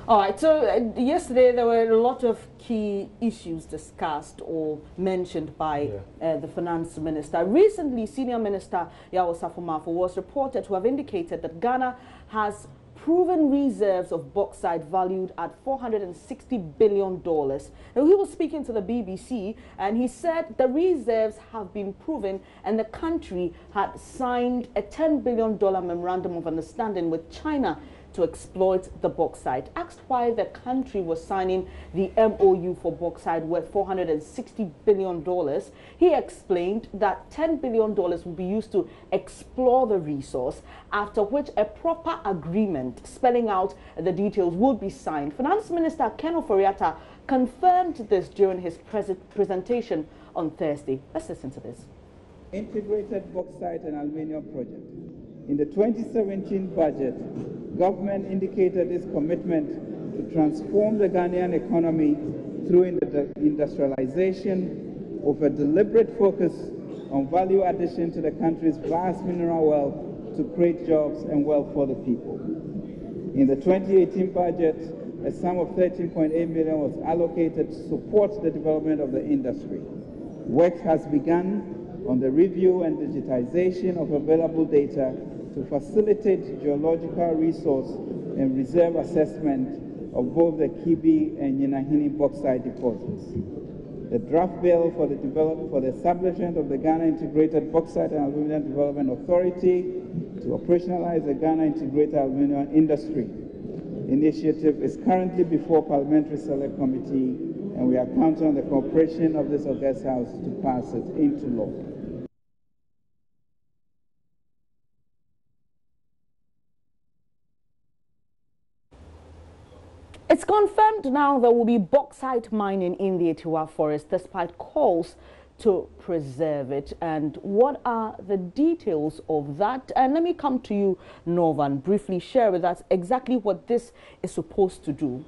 All right, so yesterday there were a lot of key issues discussed or mentioned by the finance minister. Recently, Senior Minister Yawo Safo-Maafo was reported to have indicated that Ghana has proven reserves of bauxite valued at $460 billion. Now, he was speaking to the BBC and he said the reserves have been proven and the country had signed a $10 billion memorandum of understanding with China to exploit the bauxite. Asked why the country was signing the MOU for bauxite worth $460 billion, he explained that $10 billion will be used to explore the resource, after which a proper agreement spelling out the details would be signed. Finance Minister Ken Ofori-Atta confirmed this during his presentation on Thursday. Let's listen to this. Integrated bauxite and aluminium project. In the 2017 budget, government indicated its commitment to transform the Ghanaian economy through industrialization with a deliberate focus on value addition to the country's vast mineral wealth to create jobs and wealth for the people. In the 2018 budget, a sum of 13.8 million was allocated to support the development of the industry. Work has begun on the review and digitization of available data to facilitate geological resource and reserve assessment of both the Kibi and Yinahini bauxite deposits. The draft bill for the establishment of the Ghana Integrated Bauxite and Aluminium Development Authority to operationalize the Ghana Integrated Aluminium Industry initiative is currently before Parliamentary Select Committee, and we are counting on the cooperation of this august House to pass it into law. It's confirmed now there will be bauxite mining in the Atewa Forest despite calls to preserve it. And what are the details of that? And let me come to you, Norvan, briefly share with us exactly what this is supposed to do.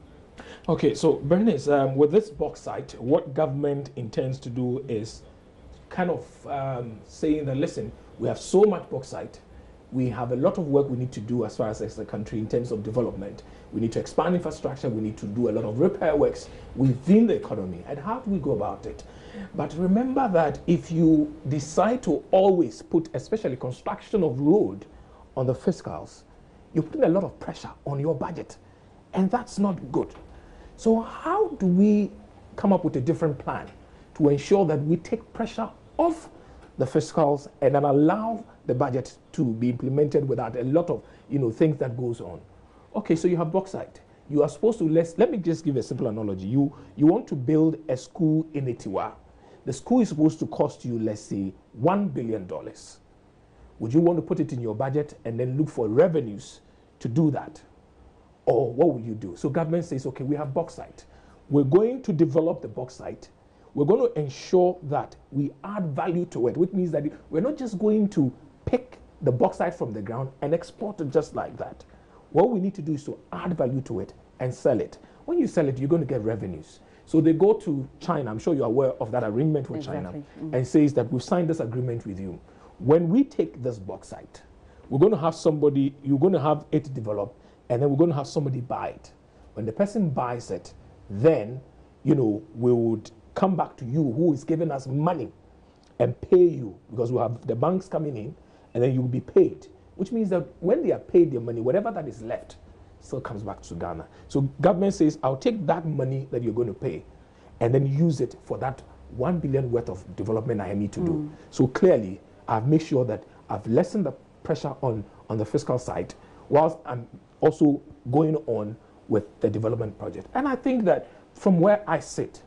Okay, so Bernice, with this bauxite, what government intends to do is kind of saying that, listen, we have so much bauxite, we have a lot of work we need to do as far as the country in terms of development. We need to expand infrastructure. We need to do a lot of repair works within the economy. And how do we go about it? But remember that if you decide to always put, especially construction of road, on the fiscals, you're putting a lot of pressure on your budget. And that's not good. So how do we come up with a different plan to ensure that we take pressure off the fiscals and then allow the budget to be implemented without a lot of things that goes on? Okay, so you have bauxite. You are supposed to, let me just give a simple analogy. You want to build a school in Atewa. The school is supposed to cost you, let's say, $1 billion. Would you want to put it in your budget and then look for revenues to do that? Or what will you do? So government says, okay, we have bauxite. We're going to develop the bauxite. We're going to ensure that we add value to it, which means that we're not just going to pick the bauxite from the ground and export it just like that. What we need to do is to add value to it and sell it. When you sell it, you're going to get revenues. So they go to China, I'm sure you're aware of that agreement with China, and says that we've signed this agreement with you. When we take this bauxite, we're going to have somebody, you're going to have it developed, and then we're going to have somebody buy it. When the person buys it, then, we would come back to you who is giving us money and pay you, because we have the banks coming in, and then you will be paid. Which means that when they are paid their money, whatever that is left still comes back to Ghana. So government says, I'll take that money that you're going to pay and then use it for that 1 billion worth of development I need to do. So clearly, I've made sure that I've lessened the pressure on the fiscal side whilst I'm also going on with the development project. And I think that from where I sit,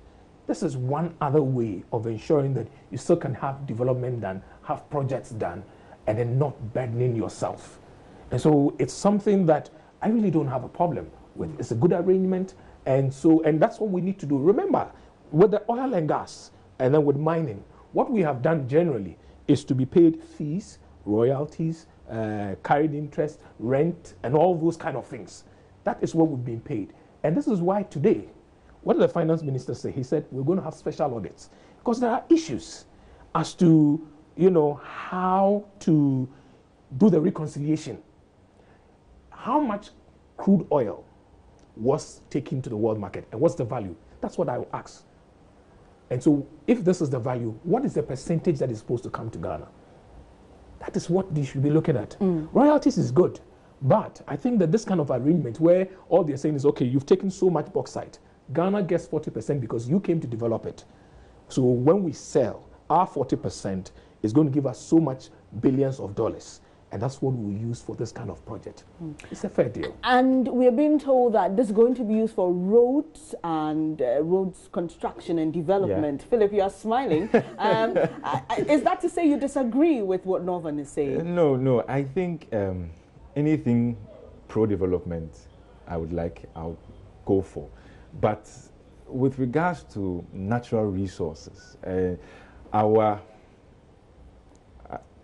this is one other way of ensuring that you still can have development done, have projects done, and then not burdening yourself. And so it's something that I really don't have a problem with. It's a good arrangement, and that's what we need to do. Remember, with the oil and gas, and then with mining, what we have done generally is to be paid fees, royalties, carried interest, rent, and all those kind of things. That is what we've been paid. And this is why today, what did the finance minister say? He said, we're going to have special audits, because there are issues as to how to do the reconciliation. How much crude oil was taken to the world market, and what's the value? That's what I will ask. And so if this is the value, what is the percentage that is supposed to come to Ghana? That is what they should be looking at. Royalties is good, but I think that this kind of arrangement where all they're saying is, okay, you've taken so much bauxite, Ghana gets 40% because you came to develop it. So when we sell, our 40% is going to give us so much billions of dollars. And that's what we use for this kind of project. It's a fair deal. And we are being told that this is going to be used for roads and roads construction and development. Yeah. Philip, you are smiling. Is that to say you disagree with what Northern is saying? No. I think anything pro-development I'll go for. But with regards to natural resources, our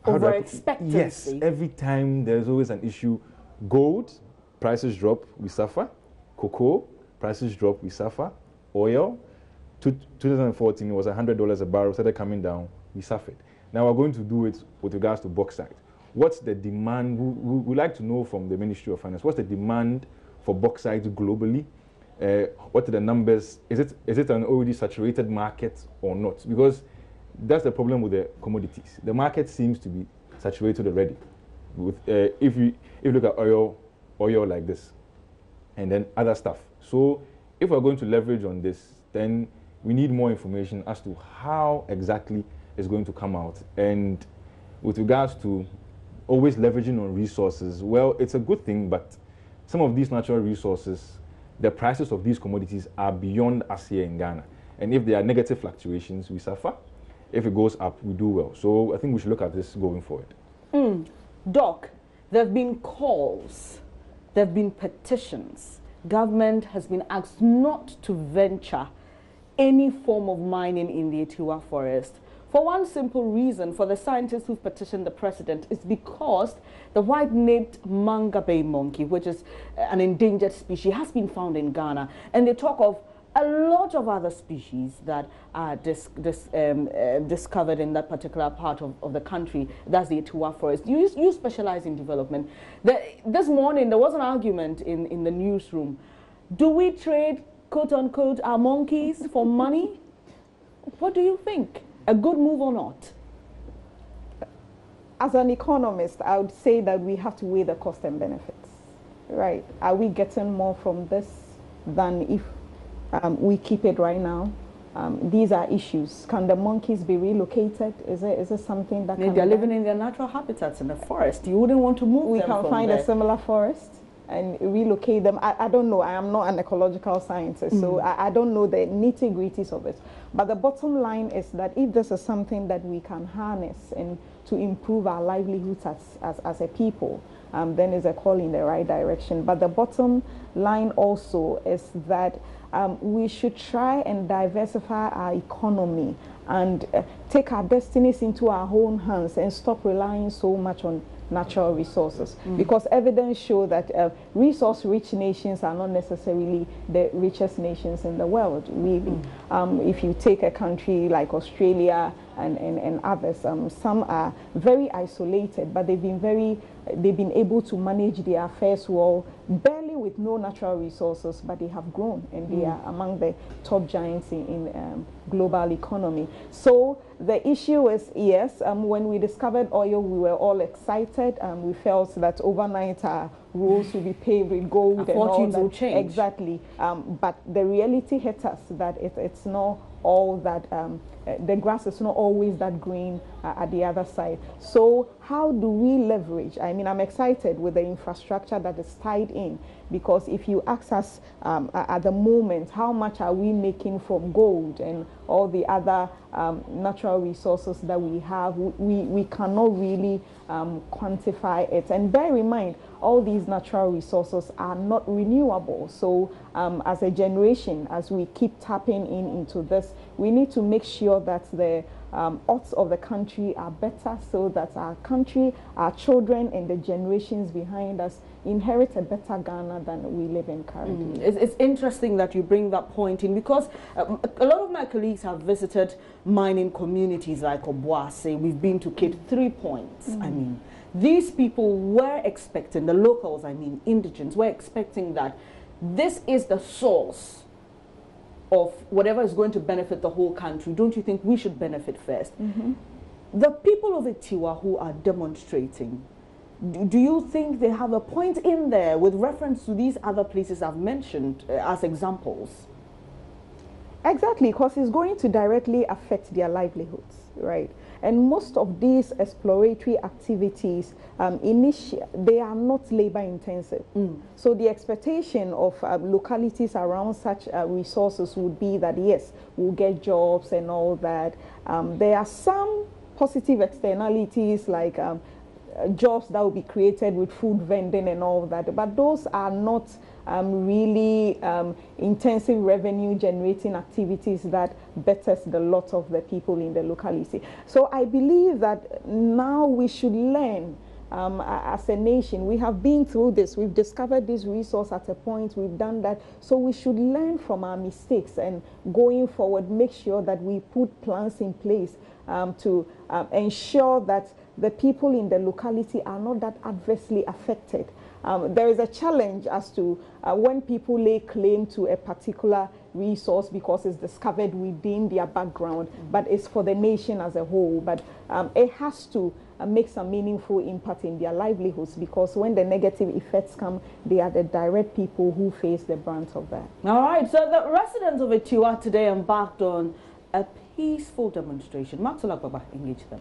over expectancy. Yes, every time there's always an issue. Gold, prices drop, we suffer. Cocoa, prices drop, we suffer. Oil, 2014 it was $100 a barrel, started coming down, we suffered. Now we're going to do it with regards to bauxite. What's the demand? We'd like to know from the Ministry of Finance, what's the demand for bauxite globally? What are the numbers? Is it an already saturated market or not? Because that's the problem with the commodities. The market seems to be saturated already. With if you look at oil like this, and then other stuff. So if we're going to leverage on this, then we need more information as to how exactly it's going to come out. And with regards to always leveraging on resources, well, it's a good thing, but some of these natural resources, the prices of these commodities are beyond us here in Ghana. And if there are negative fluctuations, we suffer. If it goes up, we do well. So I think we should look at this going forward. Doc, there have been calls, there have been petitions. Government has been asked not to venture any form of mining in the Atewa Forest. For one simple reason, for the scientists who've petitioned the president, is because the white-naped manga bay monkey, which is an endangered species, has been found in Ghana. And they talk of a lot of other species that are discovered in that particular part of the country. That's the Atewa Forest. You specialize in development. This morning, there was an argument in the newsroom. Do we trade, quote-unquote, our monkeys for money? What do you think? A good move or not? As an economist, I would say that we have to weigh the cost and benefits. Right? Are we getting more from this than if we keep it right now? These are issues. Can the monkeys be relocated? Is it something that they're living in their natural habitats in the forest? You wouldn't want to move them. We can find a similar forest and relocate them. I don't know. I am not an ecological scientist, so I don't know the nitty-gritties of it. But the bottom line is that if this is something that we can harness and to improve our livelihoods as a people, then it's a call in the right direction. But the bottom line also is that we should try and diversify our economy and take our destinies into our own hands and stop relying so much on natural resources, because evidence show that resource-rich nations are not necessarily the richest nations in the world, really. If you take a country like Australia and others, some are very isolated, but they've been able to manage their affairs well, barely with no natural resources, but they have grown and they are among the top giants in global economy. So the issue is, yes, when we discovered oil, we were all excited. We felt that overnight our roads will be paved with gold and all that. Will change. Exactly. But the reality hit us that it's not all that, the grass is not always that green at the other side. So how do we leverage? I mean, I'm excited with the infrastructure that is tied in, because if you ask us at the moment, how much are we making from gold and all the other natural resources that we have, we cannot really quantify it. And bear in mind, all these natural resources are not renewable. So as a generation, as we keep tapping into this, we need to make sure that the odds of the country are better, so that our country, our children and the generations behind us inherit a better Ghana than we live in currently. It's interesting that you bring that point in, because a lot of my colleagues have visited mining communities like Obuasi. We've been to Cape 3 Points. I mean, these people were expecting, the locals, I mean, indigents, were expecting that this is the source of whatever is going to benefit the whole country, don't you think we should benefit first? The people of Atewa who are demonstrating, do you think they have a point in there with reference to these other places I've mentioned as examples? Exactly, because it's going to directly affect their livelihoods, right? And most of these exploratory activities, they are not labor intensive. So the expectation of localities around such resources would be that, yes, we'll get jobs and all that. There are some positive externalities like jobs that will be created with food vending and all that, but those are not really intensive revenue generating activities that betters the lot of the people in the locality. So I believe that now we should learn as a nation. We have been through this, we've discovered this resource at a point, we've done that, so we should learn from our mistakes and going forward make sure that we put plans in place to ensure that the people in the locality are not that adversely affected. There is a challenge as to when people lay claim to a particular resource because it's discovered within their background, but it's for the nation as a whole. But it has to make some meaningful impact in their livelihoods, because when the negative effects come, they are the direct people who face the brunt of that. All right, so the residents of Atewa today embarked on a peaceful demonstration. Maxwell Baba, engage them.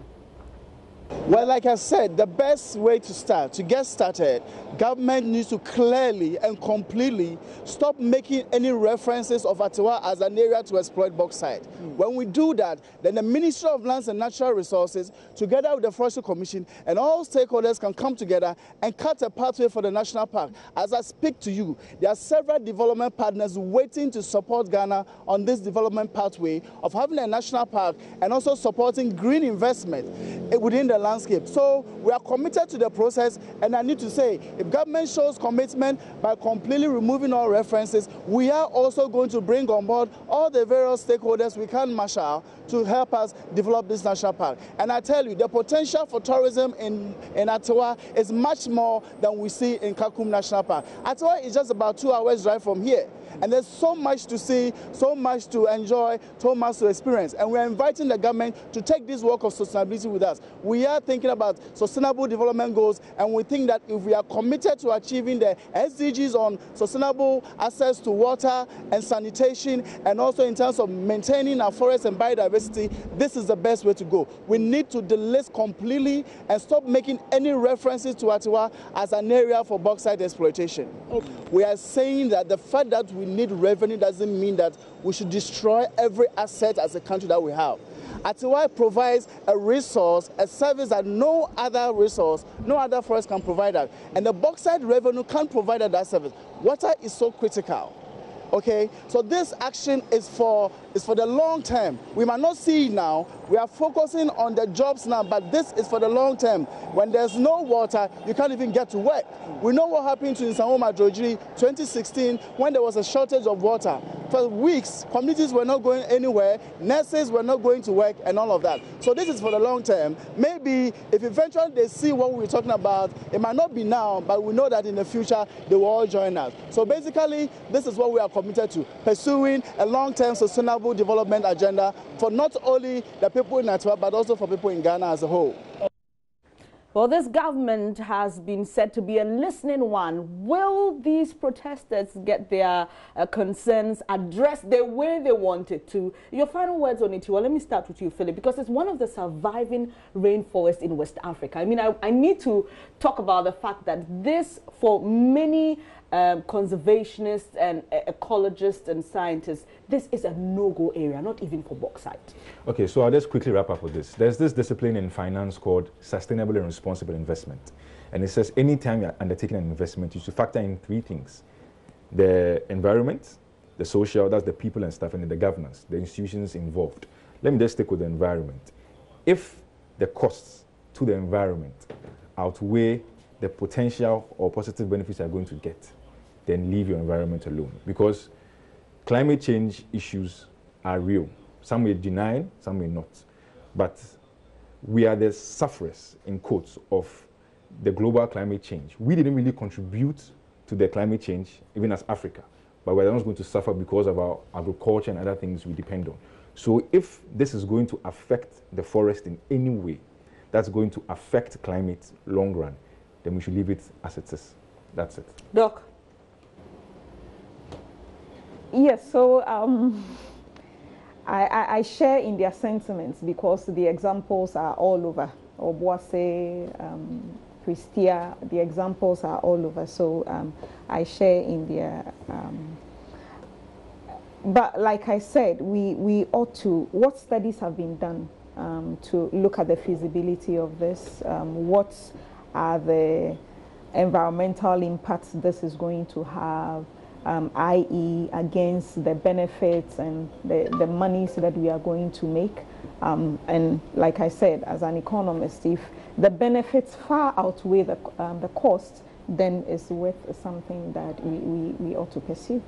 Well, like I said, the best way to get started, government needs to clearly and completely stop making any references of Atewa as an area to exploit bauxite. When we do that, then the Ministry of Lands and Natural Resources, together with the Forestry Commission and all stakeholders, can come together and cut a pathway for the national park. As I speak to you, there are several development partners waiting to support Ghana on this development pathway of having a national park and also supporting green investment within the landscape. So we are committed to the process, and I need to say, if government shows commitment by completely removing all references, we are also going to bring on board all the various stakeholders we can marshal to help us develop this national park. And I tell you, the potential for tourism in Atewa is much more than we see in Kakum National Park. Atewa is just about 2 hours drive from here. And there's so much to see, so much to enjoy, so much to experience. And we're inviting the government to take this work of sustainability with us. We are thinking about sustainable development goals, and we think that if we are committed to achieving the SDGs on sustainable access to water and sanitation, and also in terms of maintaining our forests and biodiversity, this is the best way to go. We need to delist completely and stop making any references to Atewa as an area for bauxite exploitation. We are saying that the fact that we need revenue doesn't mean that we should destroy every asset as a country that we have. Atewa provides a resource, a service that no other resource, no other forest can provide that. And the bauxite revenue can't provide that service. Water is so critical. Okay, so this action is for the long term. We might not see it now. We are focusing on the jobs now, but this is for the long term. When there's no water, you can't even get to work. We know what happened to Nsanwoma Drojiri 2016 when there was a shortage of water. For weeks, communities were not going anywhere, nurses were not going to work, and all of that. So this is for the long term. Maybe if eventually they see what we're talking about, it might not be now, but we know that in the future they will all join us. So basically, this is what we are committed to, pursuing a long-term sustainable development agenda for not only the people in Atewa, but also for people in Ghana as a whole. Well, this government has been said to be a listening one. Will these protesters get their concerns addressed the way they wanted to? Your final words on it. Well, let me start with you, Philip, because it's one of the surviving rainforests in West Africa. I mean, I need to talk about the fact that this, for many conservationists and ecologists and scientists, this is a no-go area, not even for bauxite. Okay, so I'll just quickly wrap up with this. There's this discipline in finance called sustainable and responsible investment. And it says anytime you're undertaking an investment, you should factor in 3 things: the environment, the social, that's the people and stuff, and then the governance, the institutions involved. Let me just stick with the environment. If the costs to the environment outweigh the potential or positive benefits you're going to get, then leave your environment alone. Because climate change issues are real. Some may deny, some may not. But we are the sufferers, in quotes, of the global climate change. We didn't really contribute to the climate change, even as Africa, but we're not going to suffer because of our agriculture and other things we depend on. So if this is going to affect the forest in any way, that's going to affect climate long run, then we should leave it as it is. That's it. Doc? Yes, so I share in their sentiments because the examples are all over. Obuase, Christia, the examples are all over. So I share in their... but like I said, we ought to... What studies have been done to look at the feasibility of this? What are the environmental impacts this is going to have? I.e. against the benefits and the monies that we are going to make. And like I said, as an economist, if the benefits far outweigh the cost, then it's worth something that we ought to pursue.